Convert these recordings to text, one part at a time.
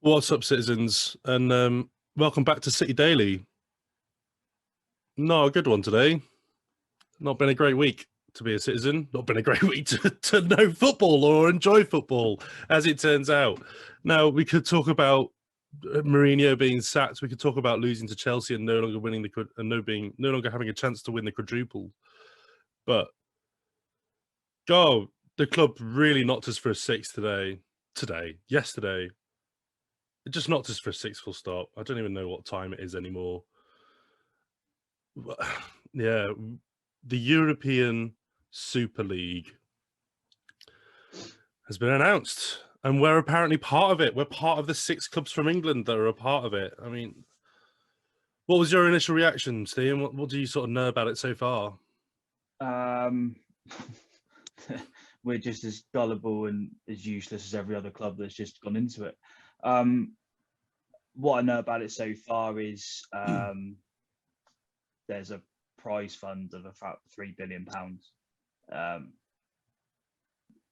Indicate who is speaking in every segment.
Speaker 1: What's up, citizens? And welcome back to City Daily. No, a good one today. Not been a great week to be a citizen. Not been a great week to know football or enjoy football, as it turns out. Now, we could talk about Mourinho being sacked. We could talk about losing to Chelsea and no longer winning no longer having a chance to win the quadruple. But the club really knocked us for a six yesterday. It just knocked us for a six full stop. I don't even know what time it is anymore. Yeah, the European Super League has been announced, and we're apparently part of it. We're part of the 6 clubs from England that are a part of it. I mean, what was your initial reaction, Steve? What do you sort of know about it so far?
Speaker 2: We're just as gullible and as useless as every other club that's just gone into it. What I know about it so far is there's a prize fund of about £3 billion.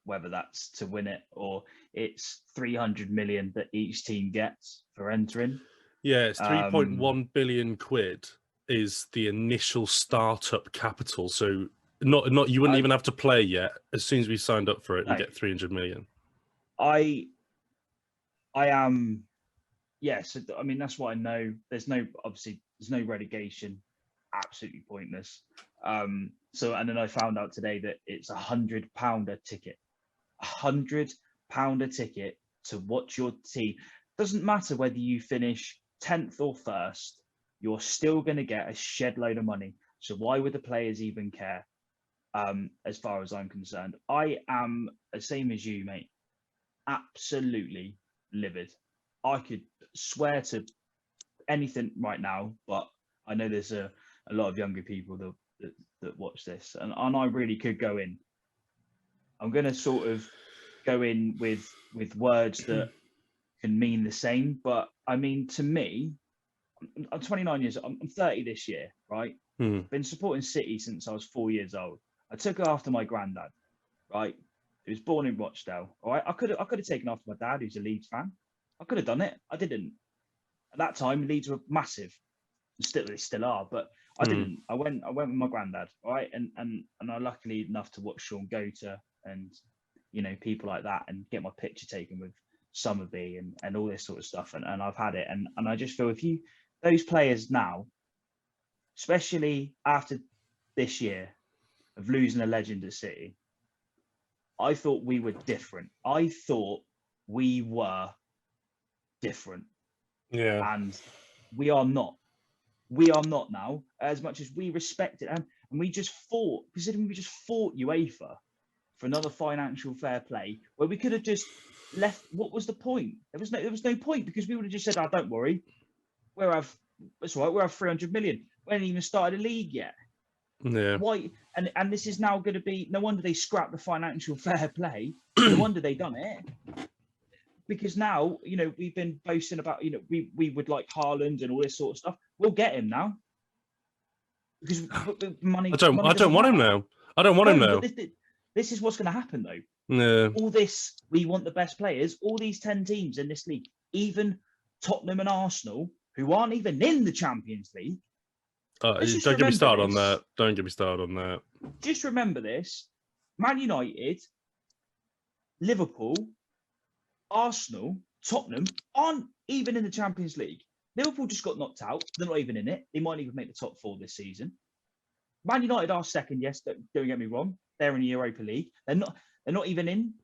Speaker 2: Whether that's to win it or it's 300 million that each team gets for entering.
Speaker 1: Yeah, it's 3.1 billion quid is the initial startup capital. So not you wouldn't even have to play yet. As soon as we signed up for it, you get 300 million.
Speaker 2: I am, yes. I mean, that's what I know. There's no relegation. Absolutely pointless. And then I found out today that it's £100 a ticket. £100 a ticket to watch your team. Doesn't matter whether you finish 10th or 1st, you're still going to get a shed load of money. So why would the players even care? As far as I'm concerned, I am the same as you, mate. Absolutely livid. I could swear to anything right now, but I know there's a lot of younger people that watch this, and I really could go in. I'm going to sort of go in with words that can mean the same, but I mean, to me, I'm 29 years old. I'm 30 this year, right? Been supporting City since I was 4 years old. I took it after my granddad, right? He was born in Rochdale. All right, I could have taken after my dad, who's a Leeds fan. I could have done it. I didn't. At that time, Leeds were massive. They still are, but I didn't. I went with my granddad, all right, and I luckily enough to watch Sean Gota and people like that, and get my picture taken with Summerby and all this sort of stuff, and I've had it, and I just feel those players now, especially after this year of losing a legend at City, I thought we were different. I thought we were different.
Speaker 1: Yeah.
Speaker 2: And we are not. We are not now, as much as we respect it. And we just fought, considering we just fought UEFA for another financial fair play, where we could have just left. What was the point? There was no point, because we would have just said, "Oh, don't worry, it's all right. We'll have 300 million. We haven't even started a league yet."
Speaker 1: Yeah.
Speaker 2: Why? And this is now going to be. No wonder they scrapped the financial fair play. No wonder they done it. Because now, we've been boasting about, we would like Haaland and all this sort of stuff. We'll get him now. Because money.
Speaker 1: I don't want him now. I don't want him now.
Speaker 2: This is what's going to happen, though.
Speaker 1: Yeah.
Speaker 2: All this, we want the best players. All these 10 teams in this league, even Tottenham and Arsenal, who aren't even in the Champions League.
Speaker 1: Don't get me started on that. Don't get me started on that.
Speaker 2: Just remember this. Man United, Liverpool, Arsenal, Tottenham aren't even in the Champions League. Liverpool just got knocked out. They're not even in it. They might even make the top 4 this season. Man United are second, yes, don't get me wrong. They're in the Europa League. They're not even in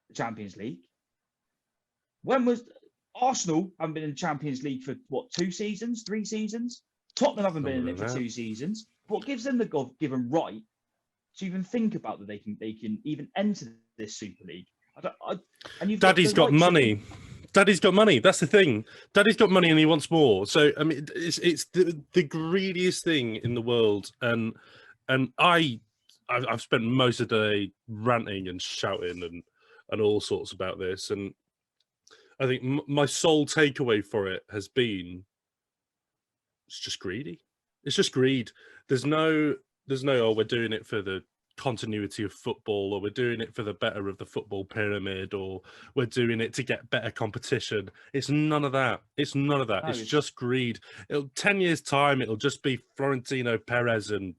Speaker 2: the Champions League. When was Arsenal haven't been in the Champions League for 2 seasons, 3 seasons? Tottenham haven't been in it for 2 seasons. What gives them the given right to even think about that they can even enter this Super League?
Speaker 1: Daddy's got money. Daddy's got money. That's the thing. Daddy's got money and he wants more. So I mean, it's the greediest thing in the world. And I've spent most of the day ranting and shouting and all sorts about this. And I think my sole takeaway for it has been, it's just greedy. It's just greed. There's no, oh, we're doing it for the continuity of football, or we're doing it for the better of the football pyramid, or we're doing it to get better competition. It's none of that. It's none of that.
Speaker 2: No,
Speaker 1: It's
Speaker 2: it's
Speaker 1: just greed. 10 years time, it'll just be Florentino Perez and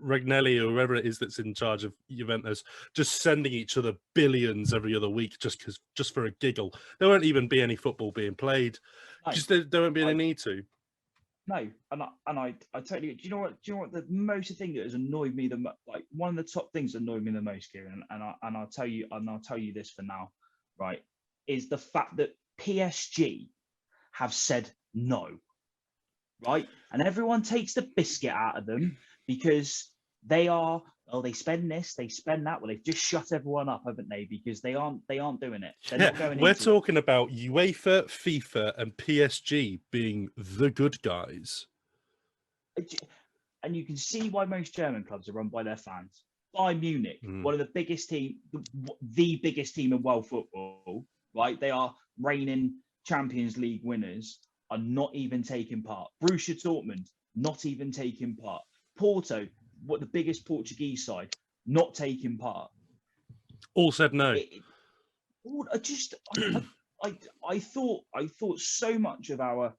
Speaker 1: Ragnelli or whoever it is that's in charge of Juventus, just sending each other billions every other week just for a giggle. There won't even be any football being played.
Speaker 2: no,
Speaker 1: Just there won't be any
Speaker 2: I-
Speaker 1: need to.
Speaker 2: no, and I totally. Do you know what? Do you know what the most thing that has annoyed me like one of the top things that annoyed me the most, Kieran, and I'll tell you this for now, right? Is the fact that PSG have said no, right? And everyone takes the biscuit out of them because they spend this, they spend that. Well, they've just shut everyone up, haven't they? Because they aren't doing it. They're not going
Speaker 1: we're
Speaker 2: into it.
Speaker 1: talking about UEFA, FIFA, and PSG being the good guys.
Speaker 2: And you can see why most German clubs are run by their fans. Bayern Munich, one of the biggest team, the biggest team in world football, right? They are reigning Champions League winners, are not even taking part. Borussia Dortmund, not even taking part. Porto, what the biggest Portuguese side, not taking part.
Speaker 1: All said no.
Speaker 2: I thought so much of our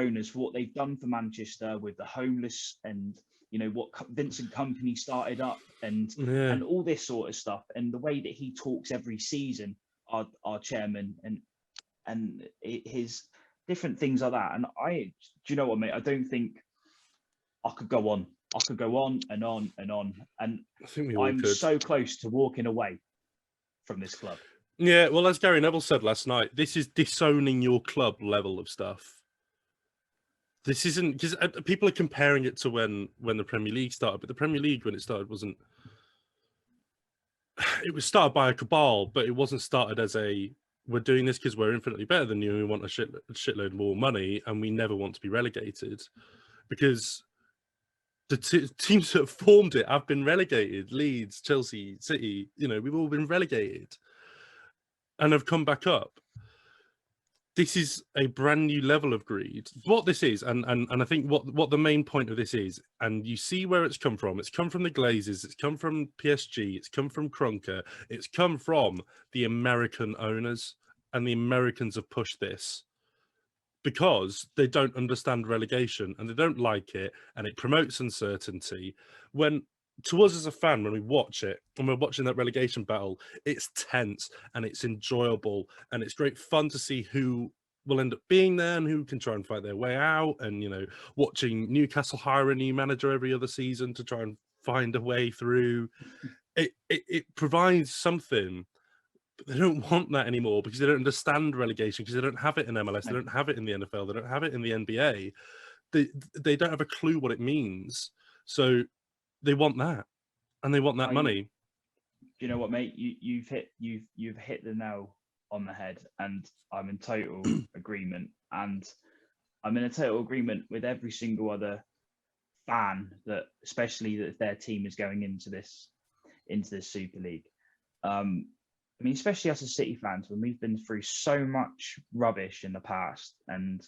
Speaker 2: owners for what they've done for Manchester with the homeless and what Vincent Kompany started up and all this sort of stuff, and the way that he talks every season, our chairman, and his different things like that. And do you know what, mate? I don't think I could go on. I could go on and on and on, and
Speaker 1: I think we all
Speaker 2: I'm
Speaker 1: could.
Speaker 2: so close to walking away from this club.
Speaker 1: Yeah, well, as Gary Neville said last night, this is disowning your club level of stuff. This isn't, because people are comparing it to when the Premier League started, but the Premier League, when it started, wasn't. It was started by a cabal, but it wasn't started as we're doing this because we're infinitely better than you and we want a shitload more money and we never want to be relegated. Because the teams that have formed it have been relegated. Leeds, Chelsea, City, we've all been relegated and have come back up. This is a brand new level of greed. What this is, and I think what the main point of this is, and you see where it's come from. It's come from the Glazers. It's come from PSG. It's come from Kroenke. It's come from the American owners, and the Americans have pushed this because they don't understand relegation and they don't like it, and it promotes uncertainty. When to us as a fan, when we watch it, when we're watching that relegation battle, it's tense and it's enjoyable and it's great fun to see who will end up being there and who can try and fight their way out. And watching Newcastle hire a new manager every other season to try and find a way through. It provides something, but they don't want that anymore because they don't understand relegation, because they don't have it in MLS, they don't have it in the NFL, they don't have it in the NBA. They don't have a clue what it means. So they want that, and they want that money.
Speaker 2: Do you know what, mate? You've hit the nail on the head, and I'm in total agreement. And I'm in a total agreement with every single other fan that, especially that their team is going into this Super League. I mean, especially us as City fans, when we've been through so much rubbish in the past, and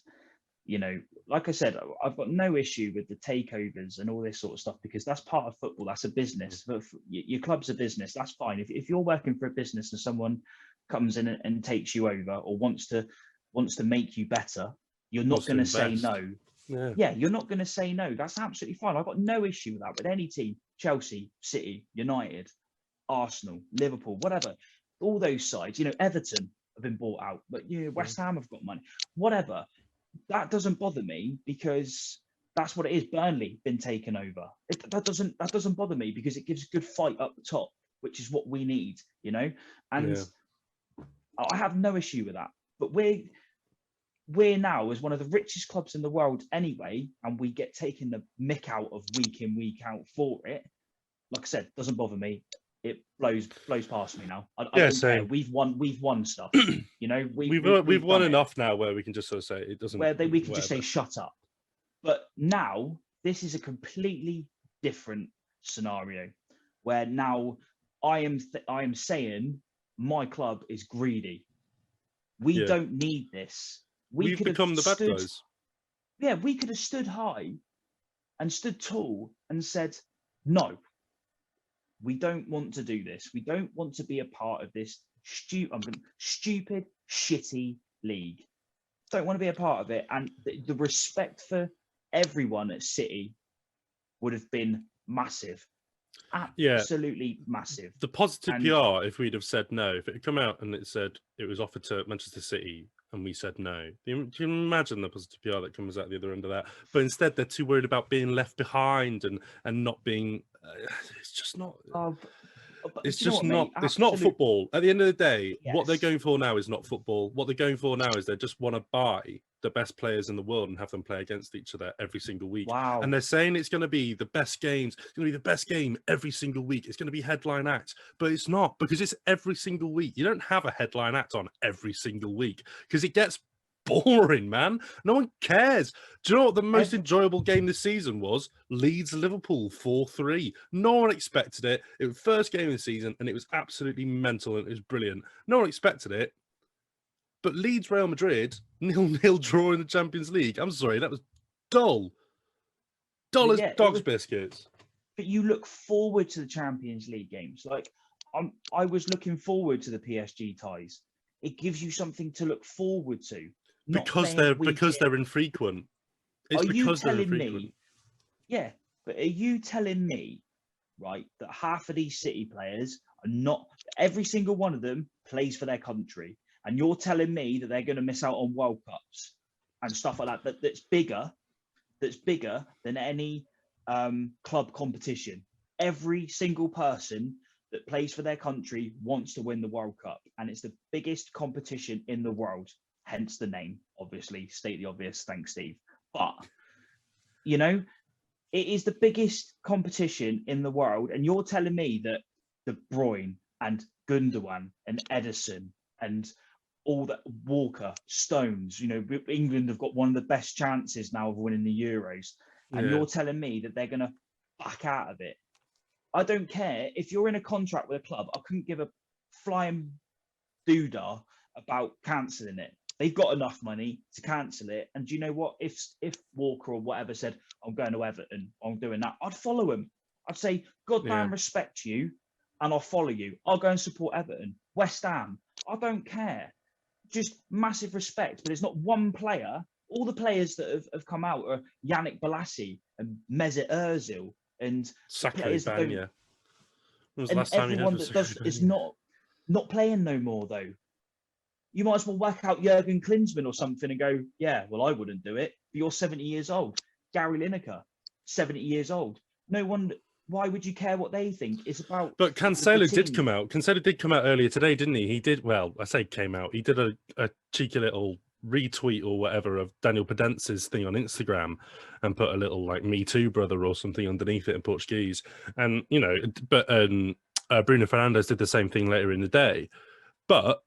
Speaker 2: like I said, I've got no issue with the takeovers and all this sort of stuff because that's part of football. That's a business. Your club's a business. That's fine. If you're working for a business and someone comes in and takes you over or wants to make you better, you're not going to say no. Yeah, you're not going to say no. That's absolutely fine. I've got no issue with that with any team. Chelsea, City, United, Arsenal, Liverpool, whatever. All those sides, Everton have been bought out, but West Ham have got money. Whatever. That doesn't bother me because that's what it is. Burnley been taken over. That doesn't bother me because it gives a good fight up the top, which is what we need, And I have no issue with that. But we're now as one of the richest clubs in the world anyway, and we get taken the mick out of week in, week out for it. Like I said, doesn't bother me. It blows past me now. I don't care. We've won stuff. We've
Speaker 1: won enough now where we can just sort of say it doesn't.
Speaker 2: Where we can just say shut up. But now this is a completely different scenario, where now I am saying my club is greedy. We don't need this.
Speaker 1: We've become the bad guys.
Speaker 2: Yeah, we could have stood high and stood tall and said, no, we don't want to do this. We don't want to be a part of this stupid, shitty league. Don't want to be a part of it. And the respect for everyone at City would have been massive. Absolutely massive.
Speaker 1: The positive PR, if we'd have said no, if it had come out and it said it was offered to Manchester City and we said no, do you imagine the positive PR that comes out the other end of that? But instead, they're too worried about being left behind and not being. It's just not. It's just not. It's not football. At the end of the day, what they're going for now is not football. What they're going for now is they just want to buy the best players in the world and have them play against each other every single week.
Speaker 2: Wow.
Speaker 1: And they're saying it's going to be the best games. It's going to be the best game every single week. It's going to be headline act, but it's not, because it's every single week. You don't have a headline act on every single week because it gets boring, man. No one cares. Do you know what the most enjoyable game this season was? Leeds-Liverpool 4-3. No one expected it. It was the first game of the season and it was absolutely mental and it was brilliant. No one expected it. But Leeds-Real Madrid, 0-0 draw in the Champions League. I'm sorry, that was dull. Dull as dog's biscuits.
Speaker 2: But you look forward to the Champions League games. Like, I was looking forward to the PSG ties. It gives you something to look forward to.
Speaker 1: Because they're infrequent. It's because they're infrequent.
Speaker 2: Yeah, but are you telling me, right, that half of these City players are not, every single one of them plays for their country, and you're telling me that they're going to miss out on World Cups and stuff like that, that's bigger than any club competition? Every single person that plays for their country wants to win the World Cup, and it's the biggest competition in the world, hence the name, obviously, state the obvious, thanks, Steve. But, you know, it is the biggest competition in the world, and you're telling me that De Bruyne and Gundogan and Ederson and all that, Walker, Stones, you know, England have got one of the best chances now of winning the Euros, and you're telling me that they're going to back out of it. I don't care. If you're in a contract with a club, I couldn't give a flying doodah about cancelling it. They've got enough money to cancel it. And do you know what? If Walker or whatever said, I'm going to Everton, I'm doing that, I'd follow him. I'd say, God damn, respect you, and I'll follow you. I'll go and support Everton, West Ham. I don't care. Just massive respect. But it's not one player. All the players that have come out are Yannick Bolasie and Mesut Ozil and
Speaker 1: Sakho Banya. When was the
Speaker 2: and
Speaker 1: last time
Speaker 2: everyone that does is not playing no more, though. You might as well whack out Jurgen Klinsmann or something and go, yeah, well, I wouldn't do it. But you're 70 years old. Gary Lineker, 70 years old. No one. Why would you care what they think? It's about.
Speaker 1: But Cancelo did come out. Cancelo did come out earlier today, didn't he? He did. Well, I say came out. He did a cheeky little retweet or whatever of Daniel Pedence's thing on Instagram and put a little like "Me Too, brother" or something underneath it in Portuguese. And you know, but Bruno Fernandes did the same thing later in the day. But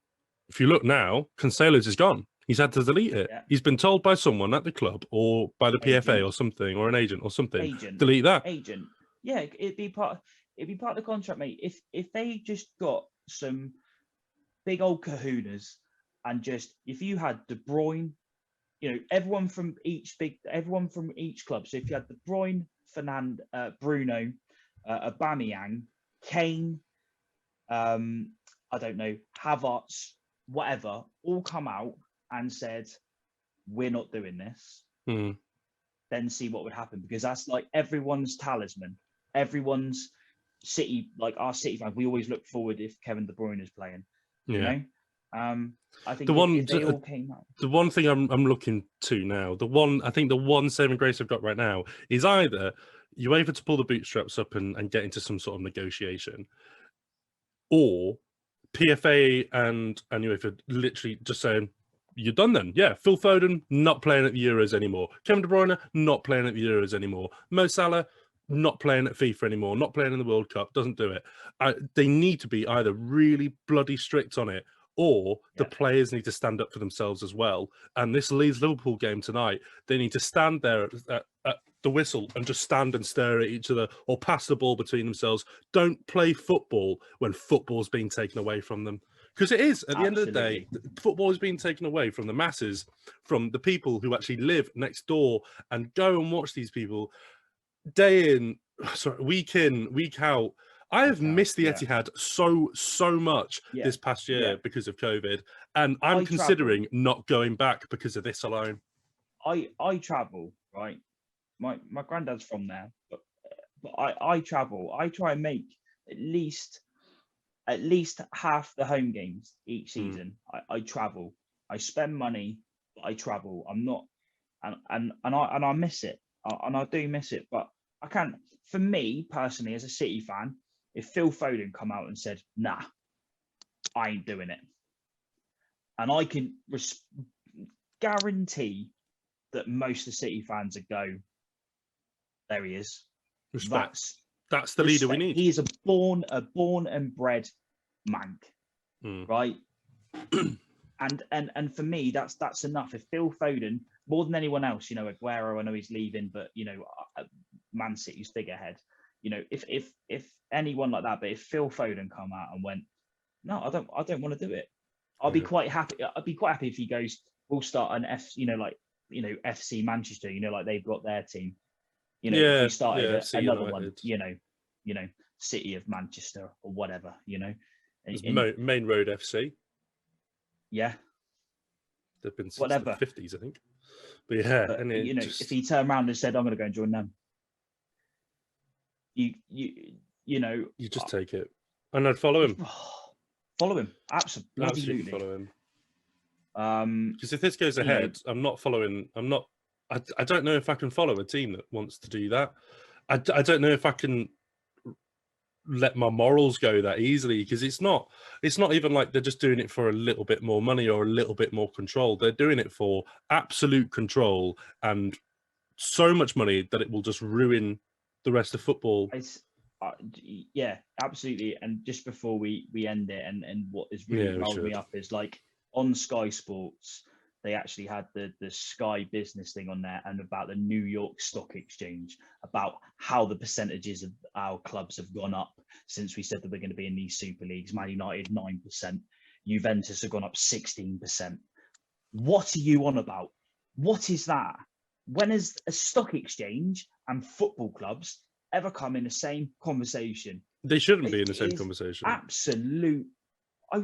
Speaker 1: if you look now, Cancelo's is gone. He's had to delete it. Yeah. He's been told by someone at the club or by the PFA or something, or an agent or something, delete that.
Speaker 2: Agent. Yeah, it'd be part of the contract, mate. If they just got some big old kahunas and just, if you had De Bruyne, you know, everyone from each club. So if you had De Bruyne, Bruno, Aubameyang, Kane, I don't know, Havertz, whatever, all come out and said, we're not doing this, then see what would happen. Because that's like everyone's talisman. Everyone's City, like our City fans, we always look forward if Kevin De Bruyne is playing. You know? I think if they all came out.
Speaker 1: The one thing I'm looking to now, I think the one saving grace I've got right now is either UEFA to pull the bootstraps up and get into some sort of negotiation, or PFA and UEFA literally just saying, you're done then. Yeah, Phil Foden, not playing at the Euros anymore. Kevin De Bruyne, not playing at the Euros anymore. Mo Salah, not playing at FIFA anymore, not playing in the World Cup, doesn't do it. They need to be either really bloody strict on it, or the players need to stand up for themselves as well. And this Leeds-Liverpool game tonight, they need to stand there at the whistle and just stand and stare at each other or pass the ball between themselves. Don't play football when football's being taken away from them. Because it is, at the end of the day, football is being taken away from the masses, from the people who actually live next door and go and watch these people week in, week out. I have
Speaker 2: Hotel,
Speaker 1: missed the
Speaker 2: yeah.
Speaker 1: Etihad so much
Speaker 2: Yeah,
Speaker 1: this past year
Speaker 2: yeah.
Speaker 1: because of COVID, and I'm
Speaker 2: I
Speaker 1: considering
Speaker 2: travel.
Speaker 1: not going back because of this alone.
Speaker 2: I travel, right? My granddad's from there, but I travel. I try and make at least at least half the home games each
Speaker 1: Mm.
Speaker 2: season. I travel. I spend money, but I travel. I'm not, and I miss it, and I do miss it. But I can't. For me personally, as a City fan, if Phil Foden come out and said, "Nah, I ain't doing it," and I can guarantee that most of the City fans would go, "There he is."
Speaker 1: Respect.
Speaker 2: That's
Speaker 1: That's the leader we
Speaker 2: respect.
Speaker 1: need.
Speaker 2: He is a born and bred mank,
Speaker 1: Mm.
Speaker 2: right? And for me, that's enough. If Phil Foden, more than anyone else, Aguero, I know he's leaving, but Man City's figurehead. If anyone like that, but if Phil Foden come out and went, no, I don't want to do it. I'll be
Speaker 1: Yeah.
Speaker 2: quite happy. I'd be quite happy if he goes, we'll start an FC Manchester, like they've got their team. If we started
Speaker 1: FC
Speaker 2: another
Speaker 1: United.
Speaker 2: one, City of Manchester or whatever,
Speaker 1: It's
Speaker 2: and
Speaker 1: Main Road FC.
Speaker 2: yeah,
Speaker 1: They've been since
Speaker 2: whatever.
Speaker 1: the 50s, I think. But yeah,
Speaker 2: But
Speaker 1: and
Speaker 2: if he turned around and said, "I'm going to go and join them," you
Speaker 1: just take it, and I'd follow him.
Speaker 2: follow him, absolutely.
Speaker 1: Follow him.
Speaker 2: Um,
Speaker 1: Because if this goes ahead, I'm not following. I don't know if I can follow a team that wants to do that. I don't know if I can let my morals go that easily, because it's not even like they're just doing it for a little bit more money or a little bit more control. They're doing it for absolute control and so much money that it will just ruin the rest of football.
Speaker 2: yeah, absolutely. And just before we end it, and what is
Speaker 1: Yeah,
Speaker 2: really
Speaker 1: we
Speaker 2: rolled me
Speaker 1: should.
Speaker 2: up is like on Sky Sports, they actually had the Sky Business thing on there, and about the New York Stock Exchange, about how the percentages of our clubs have gone up since we said that we're going to be in these Super Leagues. Man United 9%, Juventus have gone up 16%. What are you on about? What is that? When has a stock exchange and football clubs ever come in the same conversation?
Speaker 1: They shouldn't be in the same conversation.
Speaker 2: Absolute.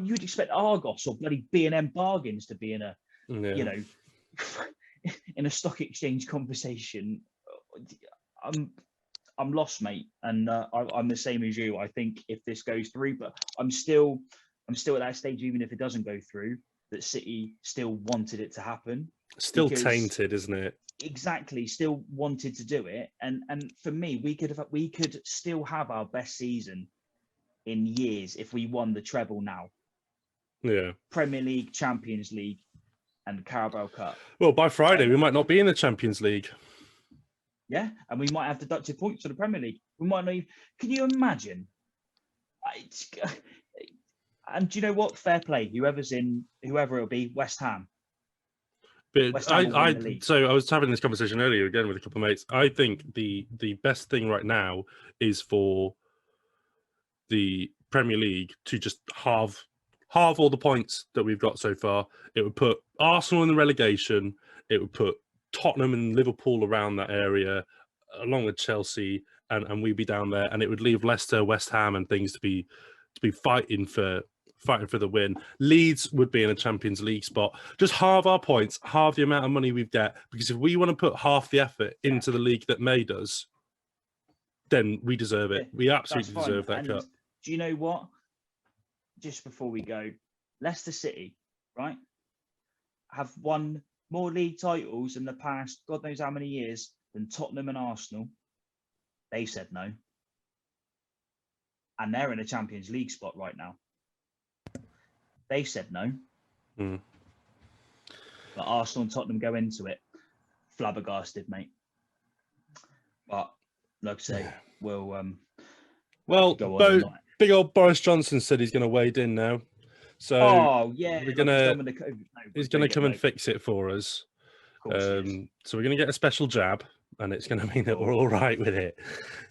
Speaker 2: You'd expect Argos or bloody B&M Bargains to be in a, in a stock exchange conversation. I'm lost, mate, and I'm the same as you. I think if this goes through, but I'm still at that stage, even if it doesn't go through, that City still wanted it to happen.
Speaker 1: Still tainted, isn't it?
Speaker 2: Exactly, still wanted to do it, and for me, we could still have our best season in years if we won the treble now.
Speaker 1: Yeah.
Speaker 2: Premier League, Champions League, and Carabao Cup.
Speaker 1: Well, by Friday, we might not be in the Champions League.
Speaker 2: Yeah, and we might have deducted points for the Premier League. We might not even. Can you imagine? And do you know what? Fair play. Whoever it'll be, West Ham.
Speaker 1: But
Speaker 2: West Ham will win the league.
Speaker 1: So I was having this conversation earlier again with a couple of mates. I think the best thing right now is for the Premier League to just halve all the points that we've got so far. It would put Arsenal in the relegation. It would put Tottenham and Liverpool around that area, along with Chelsea, and we'd be down there. And it would leave Leicester, West Ham, and things to be fighting for the win. Leeds would be in a Champions League spot. Just halve our points, halve the amount of money we've got. Because if we want to put half the effort into the league that made us, then we deserve it. We absolutely deserve that cup.
Speaker 2: Do you know what? Just before we go, Leicester City, right, have won more league titles in the past, God knows how many years, than Tottenham and Arsenal. They said no. And they're in a Champions League spot right now. They said no.
Speaker 1: Mm.
Speaker 2: But Arsenal and Tottenham go into it flabbergasted, mate. But like I say,
Speaker 1: well, big old Boris Johnson said he's going to wade in now. So he's going to come and fix it for us. So we're going to get a special jab, and it's going to mean that we're all right with it.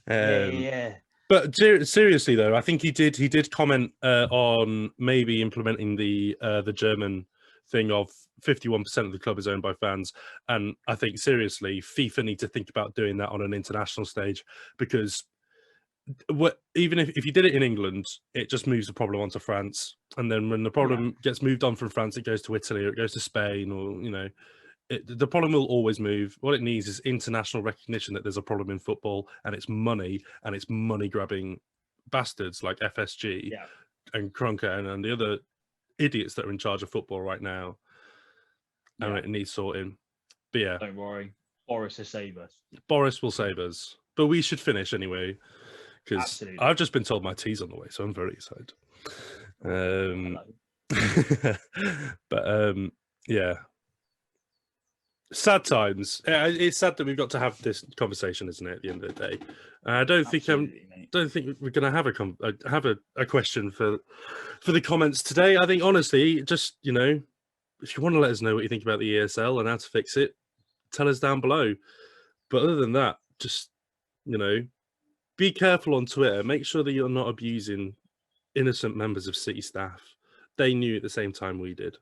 Speaker 2: Yeah.
Speaker 1: But seriously, though, I think he did comment on maybe implementing the German thing of 51% of the club is owned by fans, and I think seriously, FIFA need to think about doing that on an international stage, because even if you did it in England, it just moves the problem onto France, and then when the problem gets moved on from France, it goes to Italy or it goes to Spain, or the problem will always move. What it needs is international recognition that there's a problem in football, and it's money grabbing bastards like FSG and Kroenke and the other idiots that are in charge of football right now. And it needs sorting. But yeah,
Speaker 2: don't worry, Boris will save us.
Speaker 1: Boris will save us. But we should finish anyway, because I've just been told my tea's on the way, so I'm very excited. But yeah, sad times. It's sad that we've got to have this conversation, isn't it? At the end of the day, I don't think we're going to have a question for the comments today. I think honestly, just if you want to let us know what you think about the ESL and how to fix it, tell us down below. But other than that, just be careful on Twitter. Make sure that you're not abusing innocent members of City staff. They knew at the same time we did.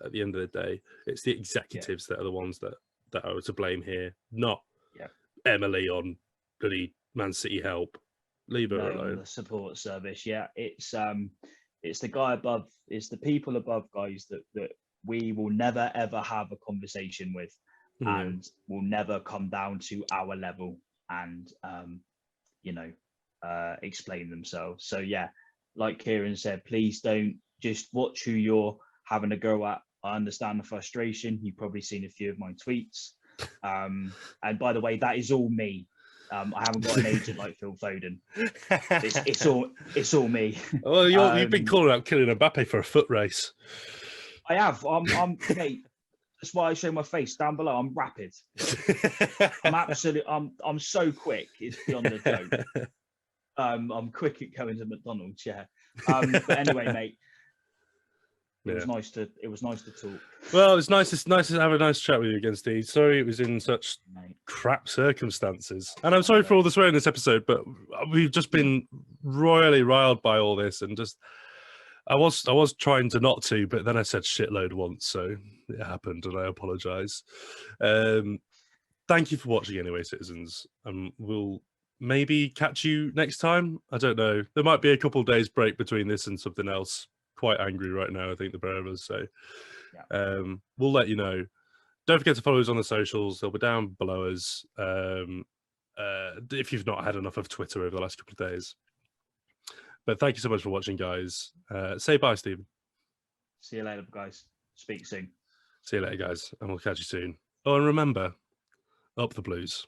Speaker 1: At the end of the day, it's the executives that are the ones that are to blame here, not Emily on bloody Man City help. Leave her alone.
Speaker 2: The support service, it's the guy above, it's the people above, guys, that we will never ever have a conversation with, and will never come down to our level and explain themselves. So like Kieran said, please don't just watch who you're having a go at. I understand the frustration. You've probably seen a few of my tweets. And by the way, that is all me. I haven't got an agent like Phil Foden. It's all me.
Speaker 1: Well, you've been calling out Kylian Mbappe for a foot race.
Speaker 2: I have. I'm mate. That's why I show my face down below. I'm rapid. I'm so quick. It's beyond a joke. I'm quick at going to McDonald's. But anyway, mate. It was nice to talk.
Speaker 1: Well, it's nice to have a nice chat with you again, Steve. Sorry it was in such crap circumstances, and I'm sorry for all the swearing in this episode, but we've just been royally riled by all this, and just I was trying to not to, but then I said shitload once, so it happened, and I apologise. Thank you for watching anyway, citizens, and we'll maybe catch you next time. I don't know. There might be a couple of days break between this and something else. Quite angry right now, I think, the pair of us. So we'll let you know. Don't forget to follow us on the socials. They'll be down below us if you've not had enough of Twitter over the last couple of days. But thank you so much for watching, guys. Say bye, Stephen.
Speaker 2: See you later, guys. Speak soon.
Speaker 1: See you later, guys, and we'll catch you soon. Oh, and remember, up the Blues.